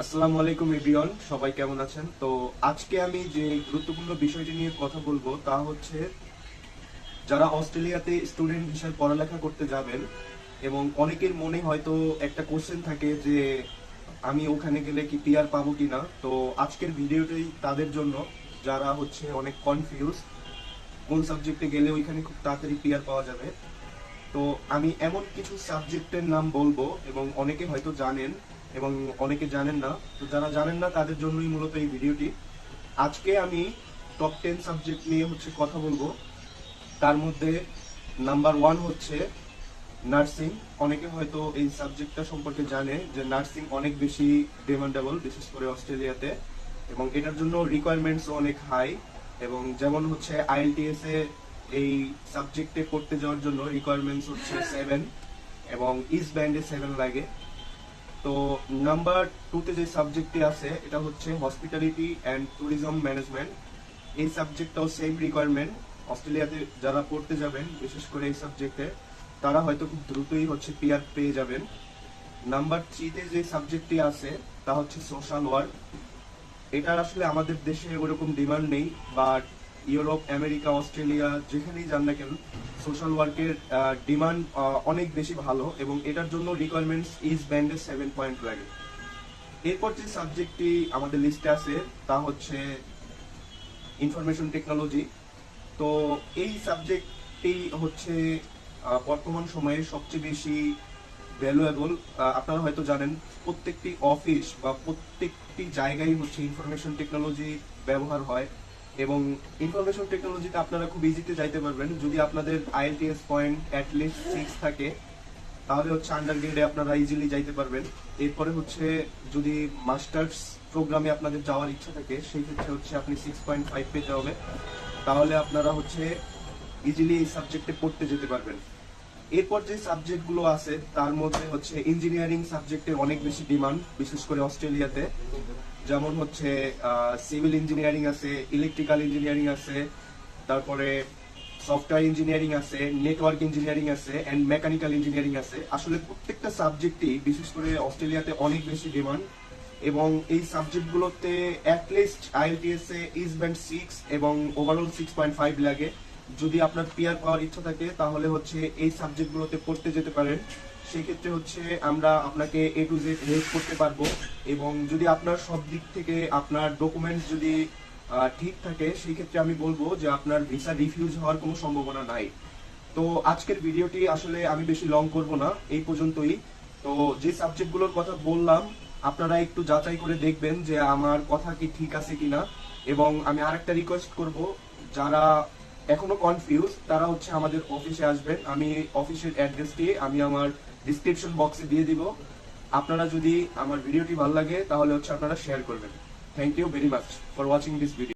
আসসালামু আলাইকুম এভরিওয়ান, সবাই কেমন আছেন? তো আজকে আমি যে গুরুত্বপূর্ণ বিষয়টি নিয়ে কথা বলবো তা হচ্ছে যারা অস্ট্রেলিয়াতে স্টুডেন্ট হিসেবে পড়ালেখা করতে যাবেন এবং অনেকের মনে হয়তো একটা কোশ্চেন থাকে যে আমি ওখানে গেলে কি পিআর পাবো কিনা। তো আজকের ভিডিওটাই তাদের জন্য যারা হচ্ছে অনেক কনফিউজ কোন সাবজেক্টে গেলে ওইখানে খুব তাড়াতাড়ি পিআর পাওয়া যাবে। তো আমি এমন কিছু সাবজেক্টের নাম বলবো এবং অনেকে হয়তো জানেন এবং অনেকে জানেন না। তো যারা জানেন না তাদের জন্যই মূলত এই ভিডিওটি। আজকে আমি টপ 10 সাবজেক্ট নিয়ে হচ্ছে কথা বলবো। তার মধ্যে নাম্বার 1 হচ্ছে নার্সিং। অনেকে হয়তো এই সাবজেক্টটা সম্পর্কে জানে যে নার্সিং অনেক বেশি ডিমান্ডেবল, বিশেষ করে অস্ট্রেলিয়াতে, এবং এটার জন্য রিকোয়ারমেন্টস অনেক হাই। এবং যেমন হচ্ছে আইএলটিএস এ এই সাবজেক্টে পড়তে যাওয়ার জন্য রিকোয়ারমেন্টস হচ্ছে 7 এবং ইস্ট ব্যান্ডে 7 লাগে। তো নাম্বার 2 তে যে সাবজেক্টটি আছে এটা হচ্ছে হসপিটালিটি অ্যান্ড ট্যুরিজম ম্যানেজমেন্ট। এই সাবজেক্টটাও সেম রিকোয়ারমেন্ট। অস্ট্রেলিয়াতে যারা পড়তে যাবেন বিশেষ করে এই সাবজেক্টে তারা হয়তো খুব দ্রুতই হচ্ছে পিআর পেয়ে যাবেন। নাম্বার 3 তে যে সাবজেক্টটি আছে তা হচ্ছে সোশ্যাল ওয়ার্ক। এটার আসলে আমাদের দেশে ওরকম ডিমান্ড নেই, বাট ইউরোপ, আমেরিকা, অস্ট্রেলিয়া যেখানেই যান না কেন সোশ্যাল ওয়ার্কের ডিমান্ড অনেক বেশি ভালো এবং এটার জন্য রিকোয়ারমেন্টস ইজ ব্যান্ডে 7 পয়েন্ট লাগে। এরপর যে সাবজেক্টটি আমাদের লিস্টে আছে তা হচ্ছে ইনফরমেশন টেকনোলজি। তো এই সাবজেক্টটি হচ্ছে বর্তমান সময়ে সবচেয়ে বেশি ভ্যালুয়েবল। আপনারা হয়তো জানেন প্রত্যেকটি অফিস বা প্রত্যেকটি জায়গায় হচ্ছে ইনফরমেশন টেকনোলজি ব্যবহার হয় এবং ইনফরমেশন টেকনোলজিতে আপনারা খুব ইজিতে যাইতে পারবেন যদি আপনাদের আইএলটিএস পয়েন্ট অ্যাটলিস্ট 6 থাকে। তাহলে হচ্ছে আন্ডার গ্রেডে আপনারা ইজিলি যাইতে পারবেন। এরপরে হচ্ছে যদি মাস্টার্স প্রোগ্রামে আপনাদের যাওয়ার ইচ্ছা থাকে সেই ক্ষেত্রে হচ্ছে আপনি 6.5 পেতে হবে। তাহলে আপনারা হচ্ছে ইজিলি এই সাবজেক্টে পড়তে যেতে পারবেন। এরপর যে সাবজেক্টগুলো আছে তার মধ্যে হচ্ছে ইঞ্জিনিয়ারিং সাবজেক্টের অনেক বেশি ডিমান্ড, বিশেষ করে অস্ট্রেলিয়াতে। যেমন হচ্ছে সিভিল ইঞ্জিনিয়ারিং আছে, ইলেকট্রিক্যাল ইঞ্জিনিয়ারিং আছে, তারপরে সফটওয়্যার ইঞ্জিনিয়ারিং আছে, নেটওয়ার্ক ইঞ্জিনিয়ারিং আছে এন্ড মেকানিক্যাল ইঞ্জিনিয়ারিং আছে। আসলে প্রত্যেকটা সাবজেক্টই বিশেষ করে অস্ট্রেলিয়াতে অনেক বেশি ডিমান্ড এবং এই সাবজেক্টগুলোতে অ্যাটলিস্ট আইএলটিএস এ ইজ ব্যান্ড 6 এবং ওভারঅল 6.5 লাগে। যদি আপনার পিআর পাওয়ার ইচ্ছা থাকে তাহলে হচ্ছে এই সাবজেক্টগুলোতে পড়তে যেতে পারেন। সেই ক্ষেত্রে হচ্ছে আমরা আপনাকে এ টু জেড হেল্প করতে পারবো এবং যদি আপনার সব দিক থেকে আপনার ডকুমেন্টস যদি ঠিক থাকে সেই ক্ষেত্রে আমি বলবো যে আপনার ভিসা রিফিউজ হওয়ার কোনো সম্ভাবনা নাই। তো আজকের ভিডিওটি আসলে আমি বেশি লং করব না, এই পর্যন্তই। তো যে সাবজেক্টগুলোর কথা বললাম আপনারা একটু যাচাই করে দেখবেন যে আমার কথা কি ঠিক আছে কিনা। এবং আমি আরেকটা রিকোয়েস্ট করব, যারা এখনো কনফিউজ তারা হচ্ছে আমাদের অফিসে আসবেন। আমি অফিসের অ্যাড্রেসটি আমি আমার ডিসক্রিপশন বক্সে দিয়ে দিব। আপনারা যদি আমার ভিডিওটি ভালো লাগে তাহলে হচ্ছে আপনারা শেয়ার করবেন। Thank you very much for watching this video.